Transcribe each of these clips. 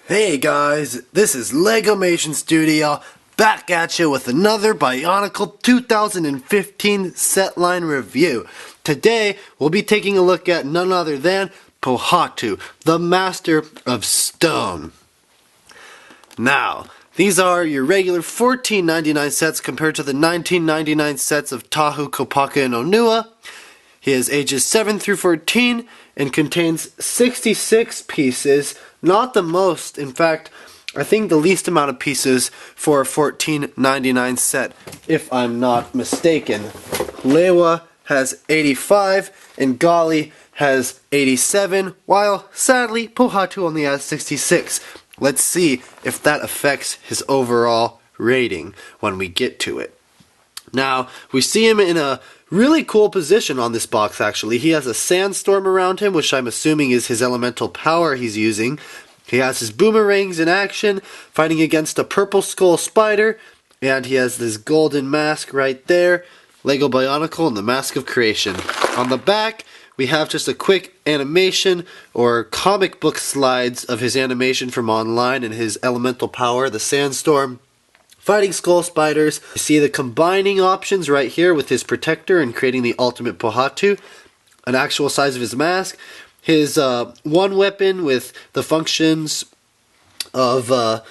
Hey guys, this is LegomationStudio back at you with another Bionicle 2015 set line review. Today we'll be taking a look at none other than Pohatu, the master of stone. Now, these are your regular $14.99 sets compared to the $19.99 sets of Tahu, Kopaka, and Onua. He is ages 7 through 14 and contains 66 pieces, not the most. In fact, I think the least amount of pieces for a $14.99 set, if I'm not mistaken. Lewa has 85 and Gali has 87, while sadly Pohatu only has 66. Let's see if that affects his overall rating when we get to it. Now, we see him in a really cool position on this box actually. He has a sandstorm around him, which I'm assuming is his elemental power he's using. He has his boomerangs in action, fighting against a purple skull spider, and he has this golden mask right there, Lego Bionicle and the Mask of Creation. On the back, we have just a quick animation or comic book slides of his animation from online and his elemental power, the sandstorm, fighting skull spiders. You see the combining options right here with his protector and creating the ultimate Pohatu, an actual size of his mask, his one weapon with the functions of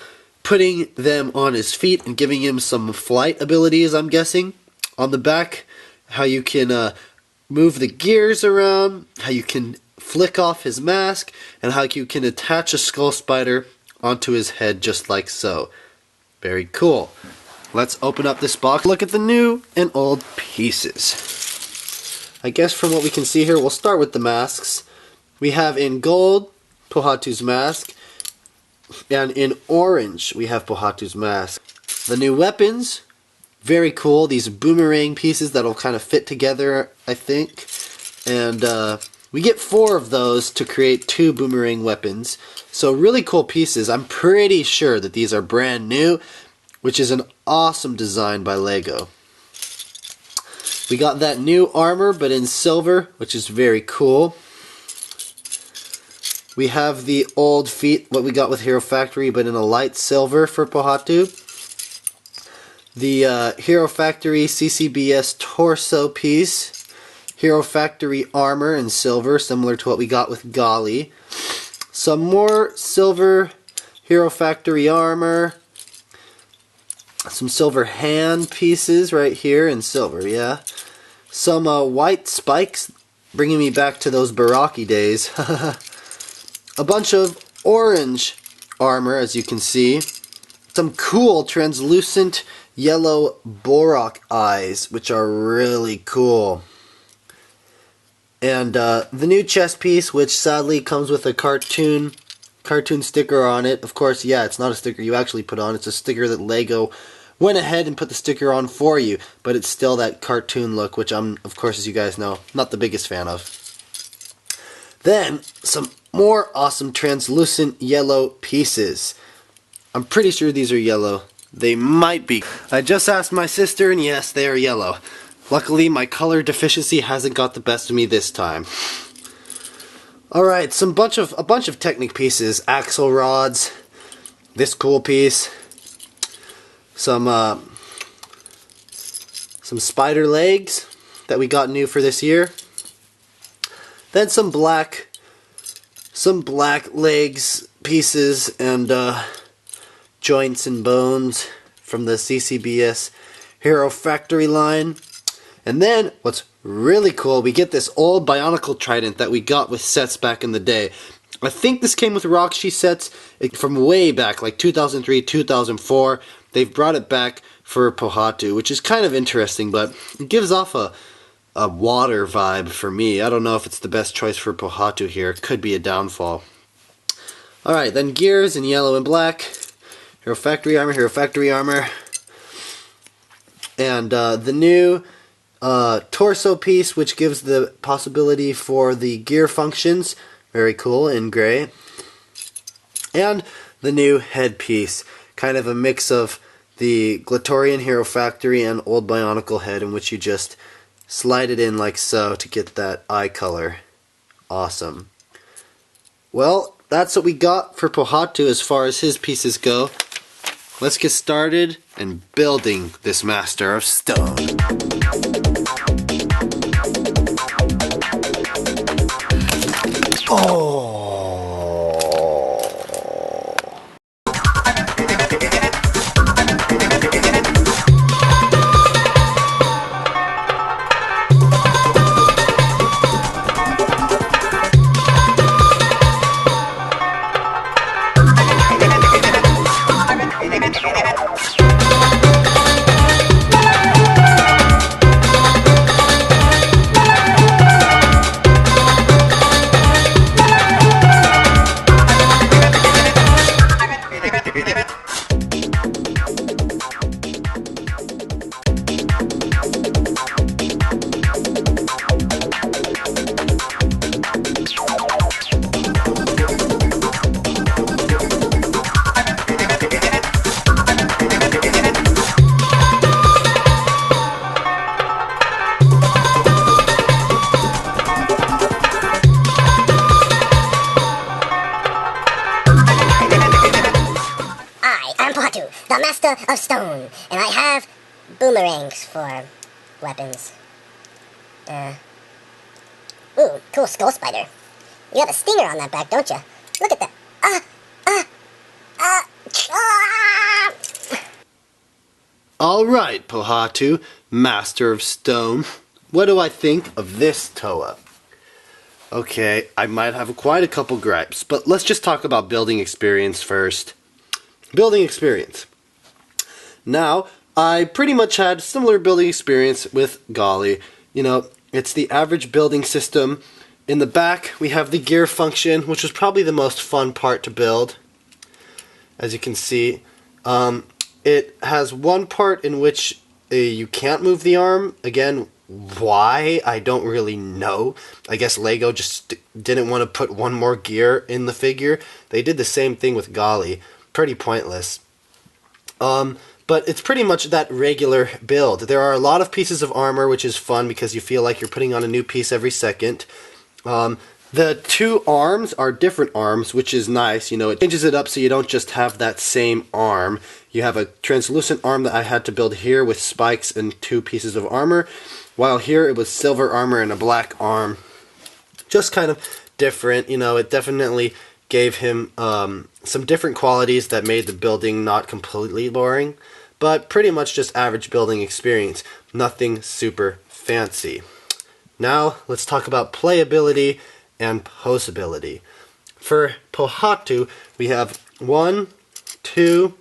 putting them on his feet and giving him some flight abilities, I'm guessing. On the back, how you can move the gears around, how you can flick off his mask, and how you can attach a skull spider onto his head just like so. Very cool. Let's open up this box, look at the new and old pieces. I guess from what we can see here, we'll start with the masks. We have in gold, Pohatu's mask, and in orange, we have Pohatu's mask. The new weapons, very cool. These boomerang pieces that'll kind of fit together, I think. And we get 4 of those to create 2 boomerang weapons. So really cool pieces. I'm pretty sure that these are brand new, which is an awesome design by Lego. We got that new armor, but in silver, which is very cool. We have the old feet, what we got with Hero Factory, but in a light silver for Pohatu. The Hero Factory CCBS torso piece. Hero Factory armor in silver, similar to what we got with Gali. Some more silver Hero Factory armor. Some silver hand pieces right here in silver, yeah. Some white spikes, bringing me back to those Baraki days. A bunch of orange armor, as you can see. Some cool translucent yellow Borak eyes, which are really cool. And the new chest piece, which sadly comes with a cartoon sticker on it. Of course, yeah, it's not a sticker you actually put on. It's a sticker that Lego went ahead and put the sticker on for you. But it's still that cartoon look, which I'm, of course, as you guys know, not the biggest fan of. Then, some more awesome translucent yellow pieces. I'm pretty sure these are yellow. They might be. I just asked my sister, and yes, they are yellow. Luckily, my color deficiency hasn't got the best of me this time. Alright, a bunch of Technic pieces. Axle rods. This cool piece. Some spider legs that we got new for this year. Then some black legs pieces and joints and bones from the CCBS Hero Factory line. And then, what's really cool, we get this old Bionicle Trident that we got with sets back in the day. I think this came with Rockshi sets from way back, like 2003, 2004. They've brought it back for Pohatu, which is kind of interesting, but it gives off a water vibe for me. I don't know if it's the best choice for Pohatu here. It could be a downfall. Alright, then gears in yellow and black. Hero Factory armor. And the new torso piece, which gives the possibility for the gear functions. Very cool, in gray. And the new headpiece. Kind of a mix of the Glatorian Hero Factory and old Bionicle head, in which you just slide it in like so to get that eye color. Awesome. Well, that's what we got for Pohatu as far as his pieces go. Let's get started in building this Master of Stone. Oh! I'm Pohatu, the Master of Stone, and I have boomerangs for weapons. Ooh, cool skull spider. You have a stinger on that back, don't you? Look at that. Alright, Pohatu, Master of Stone. What do I think of this Toa? Okay, I might have quite a couple gripes, but let's just talk about building experience first. Building experience. Now, I pretty much had similar building experience with Golly. You know, it's the average building system. In the back, we have the gear function, which was probably the most fun part to build. As you can see, it has one part in which you can't move the arm. Again, why? I don't really know. I guess Lego just didn't want to put one more gear in the figure. They did the same thing with Golly. Pretty pointless. But it's pretty much that regular build. There are a lot of pieces of armor, which is fun because you feel like you're putting on a new piece every second. The two arms are different arms, which is nice. You know, it changes it up so you don't just have that same arm. You have a translucent arm that I had to build here with spikes and two pieces of armor, while here it was silver armor and a black arm. Just kind of different. You know, it definitely gave him some different qualities that made the building not completely boring, but pretty much just average building experience. Nothing super fancy. Now, let's talk about playability and posability. For Pohatu, we have 1, 2,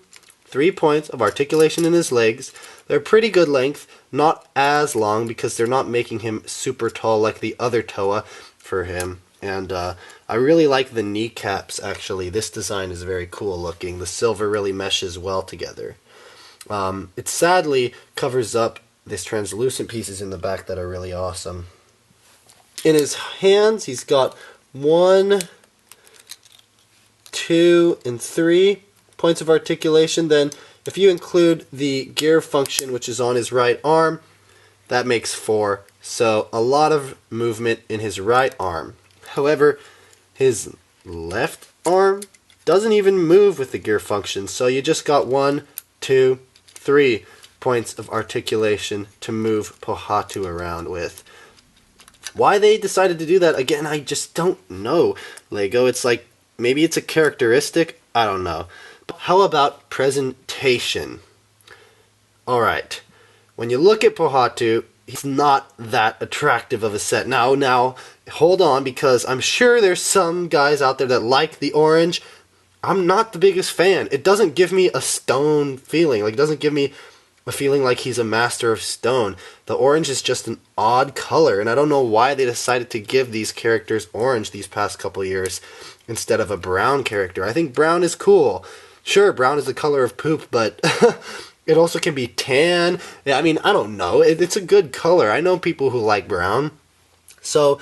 3 points of articulation in his legs. They're pretty good length, not as long because they're not making him super tall like the other Toa for him. And I really like the kneecaps, actually. This design is very cool looking. The silver really meshes well together. It sadly covers up these translucent pieces in the back that are really awesome. In his hands, he's got 1, 2, and 3 points of articulation. Then, if you include the gear function, which is on his right arm, that makes 4. So, a lot of movement in his right arm. However, his left arm doesn't even move with the gear function. So, you just got 1, 2, 3 points of articulation to move Pohatu around with. Why they decided to do that, again, I just don't know. Lego, it's like, maybe it's a characteristic, I don't know. But how about presentation? Alright, when you look at Pohatu, he's not that attractive of a set. Now, hold on, because I'm sure there's some guys out there that like the orange. I'm not the biggest fan. It doesn't give me a stone feeling. Like, it doesn't give me a feeling like he's a master of stone. The orange is just an odd color, and I don't know why they decided to give these characters orange these past couple years instead of a brown character. I think brown is cool. Sure, brown is the color of poop, but it also can be tan. I mean, I don't know. It's a good color. I know people who like brown. So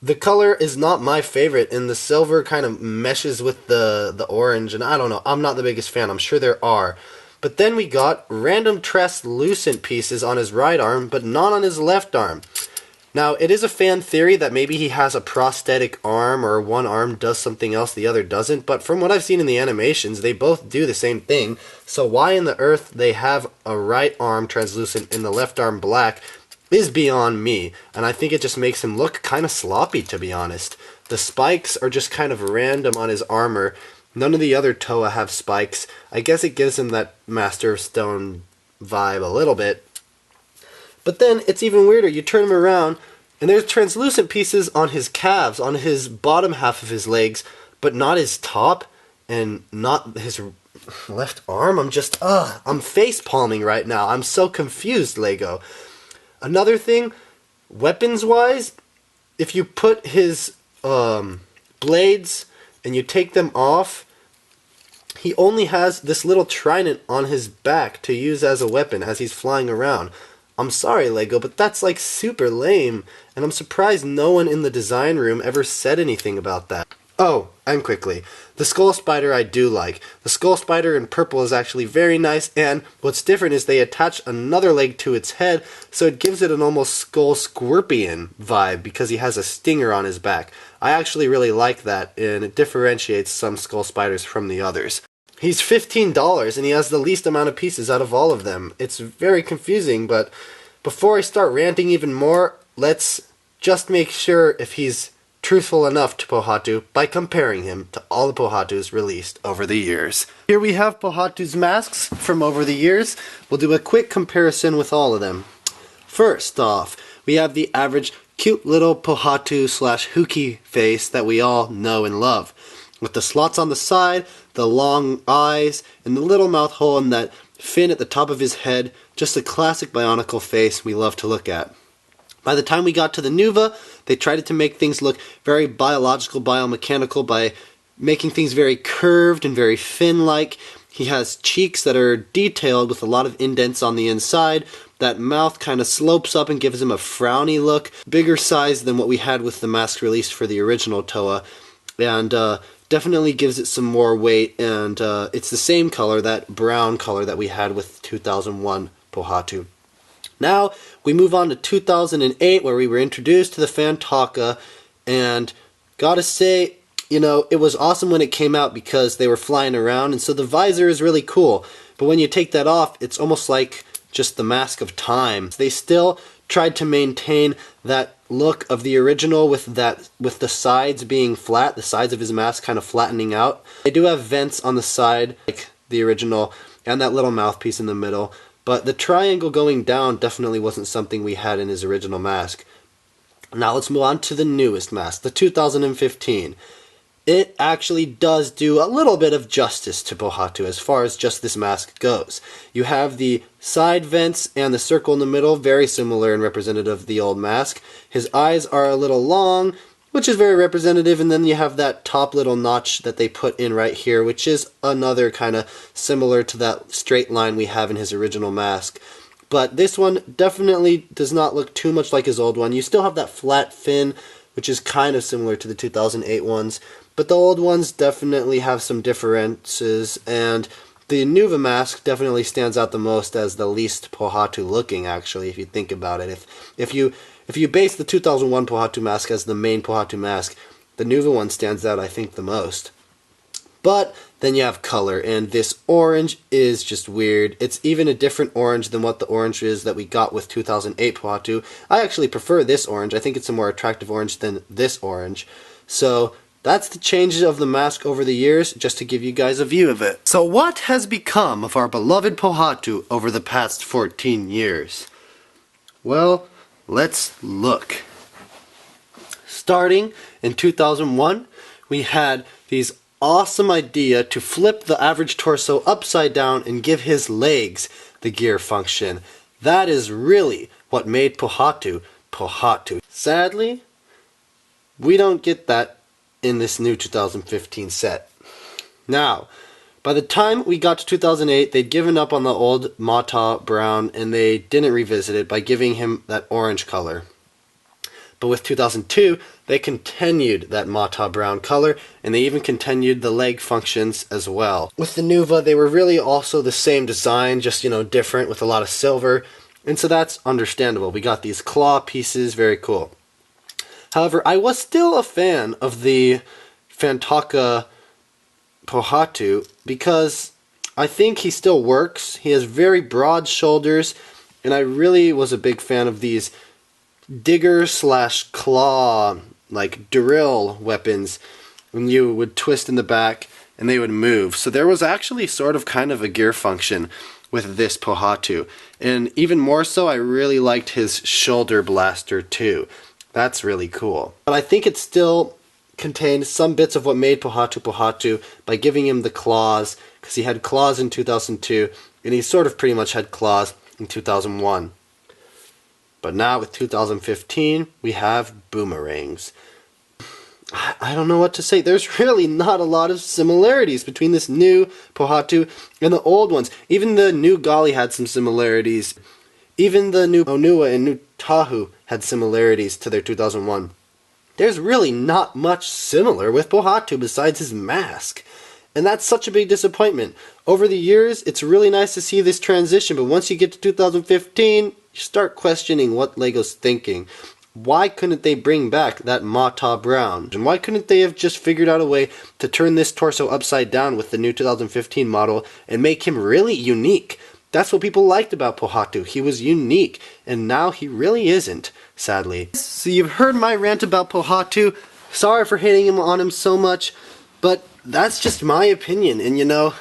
the color is not my favorite, and the silver kind of meshes with the orange, and I don't know. I'm not the biggest fan. I'm sure there are. But then we got random translucent pieces on his right arm, but not on his left arm. Now, it is a fan theory that maybe he has a prosthetic arm, or one arm does something else the other doesn't, but from what I've seen in the animations, they both do the same thing. So why in the earth they have a right arm translucent and the left arm black is beyond me, and I think it just makes him look kind of sloppy, to be honest. The spikes are just kind of random on his armor. None of the other Toa have spikes. I guess it gives him that Master of Stone vibe a little bit. But then it's even weirder. You turn him around, and there's translucent pieces on his calves, on his bottom half of his legs, but not his top, and not his left arm. I'm face palming right now. I'm so confused, Lego. Another thing, weapons-wise, if you put his blades and you take them off, he only has this little trident on his back to use as a weapon as he's flying around. I'm sorry, Lego, but that's like super lame, and I'm surprised no one in the design room ever said anything about that. Oh, and quickly, the Skull Spider I do like. The Skull Spider in purple is actually very nice, and what's different is they attach another leg to its head, so it gives it an almost Skull Scorpion vibe because he has a stinger on his back. I actually really like that, and it differentiates some Skull Spiders from the others. He's $15, and he has the least amount of pieces out of all of them. It's very confusing, but before I start ranting even more, let's just make sure if he's truthful enough to Pohatu by comparing him to all the Pohatus released over the years. Here we have Pohatu's masks from over the years. We'll do a quick comparison with all of them. First off, we have the average cute little Pohatu/Huki face that we all know and love, with the slots on the side, the long eyes, and the little mouth hole and that fin at the top of his head. Just a classic Bionicle face we love to look at. By the time we got to the Nuva, they tried to make things look very biological, biomechanical by making things very curved and very fin-like. He has cheeks that are detailed with a lot of indents on the inside. That mouth kind of slopes up and gives him a frowny look. Bigger size than what we had with the mask released for the original Toa. And definitely gives it some more weight. And it's the same color, that brown color that we had with 2001 Pohatu. Now, we move on to 2008, where we were introduced to the Fantaka, and gotta say, you know, it was awesome when it came out because they were flying around, and so the visor is really cool. But when you take that off, it's almost like just the mask of time. They still tried to maintain that look of the original with the sides being flat, the sides of his mask kind of flattening out. They do have vents on the side, like the original, and that little mouthpiece in the middle. But the triangle going down definitely wasn't something we had in his original mask. Now let's move on to the newest mask, the 2015. It actually does do a little bit of justice to Pohatu as far as just this mask goes. You have the side vents and the circle in the middle, very similar and representative of the old mask. His eyes are a little long, which is very representative, and then you have that top little notch that they put in right here, which is another kind of similar to that straight line we have in his original mask. But this one definitely does not look too much like his old one. You still have that flat fin, which is kind of similar to the 2008 ones, but the old ones definitely have some differences, and the Nuva mask definitely stands out the most as the least Pohatu looking, actually, if you think about it. If you base the 2001 Pohatu mask as the main Pohatu mask, the Nuva one stands out, I think, the most. But then you have color, and this orange is just weird. It's even a different orange than what the orange is that we got with 2008 Pohatu. I actually prefer this orange. I think it's a more attractive orange than this orange. So that's the changes of the mask over the years, just to give you guys a view of it. So what has become of our beloved Pohatu over the past 14 years? Well, let's look. Starting in 2001, we had these awesome idea to flip the average torso upside down and give his legs the gear function. That is really what made Pohatu Pohatu. Sadly, we don't get that in this new 2015 set. Now, by the time we got to 2008, they'd given up on the old Mata brown, and they didn't revisit it by giving him that orange color. But with 2002, they continued that Mata brown color, and they even continued the leg functions as well. With the Nuva, they were really also the same design, just, different with a lot of silver. And so that's understandable. We got these claw pieces, very cool. However, I was still a fan of the Fantaka Pohatu because I think he still works. He has very broad shoulders, and I really was a big fan of these digger slash claw, like drill weapons, when you would twist in the back and they would move. So there was actually sort of kind of a gear function with this Pohatu. And even more so, I really liked his shoulder blaster too. That's really cool. But I think it still contained some bits of what made Pohatu Pohatu by giving him the claws, because he had claws in 2002, and he sort of pretty much had claws in 2001. But now with 2015, we have Boomerangs. I don't know what to say. There's really not a lot of similarities between this new Pohatu and the old ones. Even the new Gali had some similarities. Even the new Onua and new Tahu had similarities to their 2001. There's really not much similar with Pohatu besides his mask. And that's such a big disappointment. Over the years, it's really nice to see this transition, but once you get to 2015, you start questioning what LEGO's thinking. Why couldn't they bring back that Mata Brown? And why couldn't they have just figured out a way to turn this torso upside down with the new 2015 model and make him really unique? That's what people liked about Pohatu. He was unique, and now he really isn't, sadly. So you've heard my rant about Pohatu. Sorry for hating on him so much, but that's just my opinion, and you know,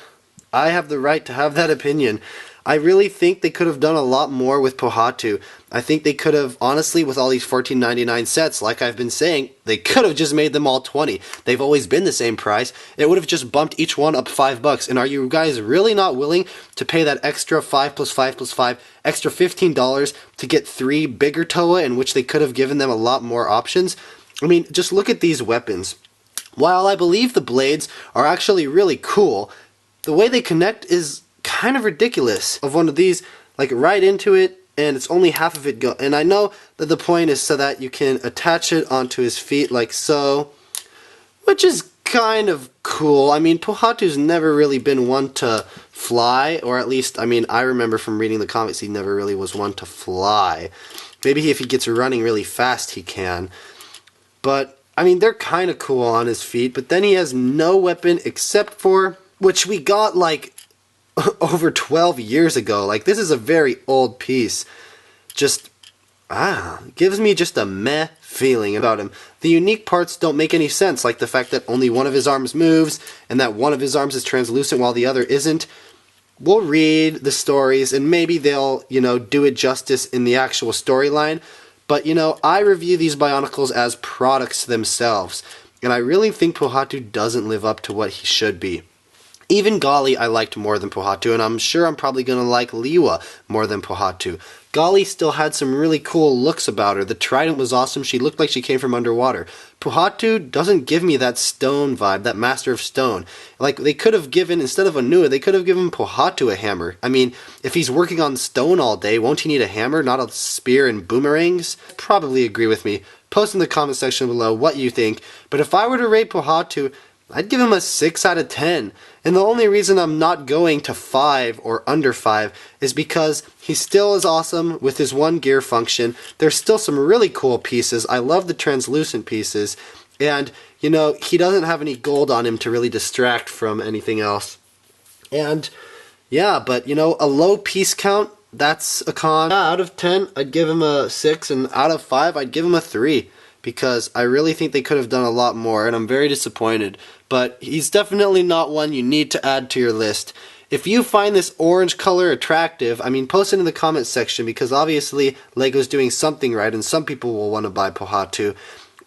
I have the right to have that opinion. I really think they could have done a lot more with Pohatu. I think they could have, honestly, with all these $14.99 sets, like I've been saying, they could have just made them all $20. They've always been the same price. It would have just bumped each one up $5. And are you guys really not willing to pay that extra 5 plus 5 plus 5, extra $15 to get 3 bigger Toa, in which they could have given them a lot more options? I mean, just look at these weapons. While I believe the blades are actually really cool, the way they connect is kind of ridiculous. Of one of these, like right into it, and it's only half of it go. And I know that the point is so that you can attach it onto his feet like so, which is kind of cool. I mean, Pohatu's never really been one to fly, or at least, I mean, I remember from reading the comics he never really was one to fly. Maybe if he gets running really fast he can. But, I mean, they're kind of cool on his feet, but then he has no weapon except for, which we got like over 12 years ago. Like, this is a very old piece. Just, gives me just a meh feeling about him. The unique parts don't make any sense, like the fact that only one of his arms moves, and that one of his arms is translucent while the other isn't. We'll read the stories, and maybe they'll, you know, do it justice in the actual storyline. But, you know, I review these Bionicles as products themselves, and I really think Pohatu doesn't live up to what he should be. Even Gali I liked more than Pohatu, and I'm sure I'm probably going to like Liwa more than Pohatu. Gali still had some really cool looks about her. The trident was awesome. She looked like she came from underwater. Pohatu doesn't give me that stone vibe, that master of stone. Like, they could have given, instead of Onua, they could have given Pohatu a hammer. I mean, if he's working on stone all day, won't he need a hammer, not a spear and boomerangs? Probably agree with me. Post in the comment section below what you think. But if I were to rate Pohatu, I'd give him a 6 out of 10. And the only reason I'm not going to 5 or under 5 is because he still is awesome with his one gear function. There's still some really cool pieces. I love the translucent pieces. And, you know, he doesn't have any gold on him to really distract from anything else. And, yeah, but, you know, a low piece count, that's a con. Out of 10, I'd give him a 6. And out of 5, I'd give him a 3. Because I really think they could have done a lot more, and I'm very disappointed. But he's definitely not one you need to add to your list. If you find this orange color attractive, I mean, post it in the comments section, because obviously LEGO's doing something right, and some people will want to buy Pohatu.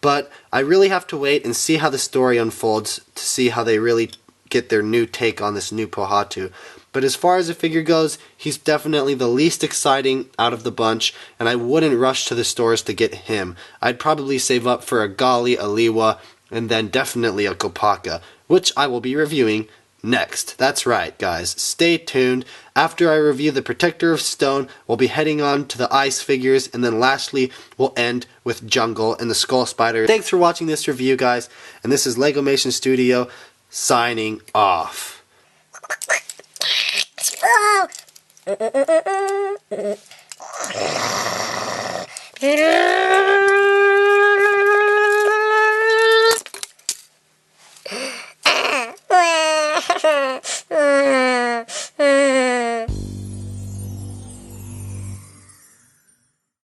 But I really have to wait and see how the story unfolds to see how they really get their new take on this new Pohatu. But as far as the figure goes, he's definitely the least exciting out of the bunch, and I wouldn't rush to the stores to get him. I'd probably save up for a Gali, a Liwa, and then definitely a Kopaka, which I will be reviewing next. That's right, guys. Stay tuned. After I review the Protector of Stone, we'll be heading on to the ice figures, and then lastly, we'll end with Jungle and the Skull Spider. Thanks for watching this review, guys, and this is LegomationStudio signing off. Oh!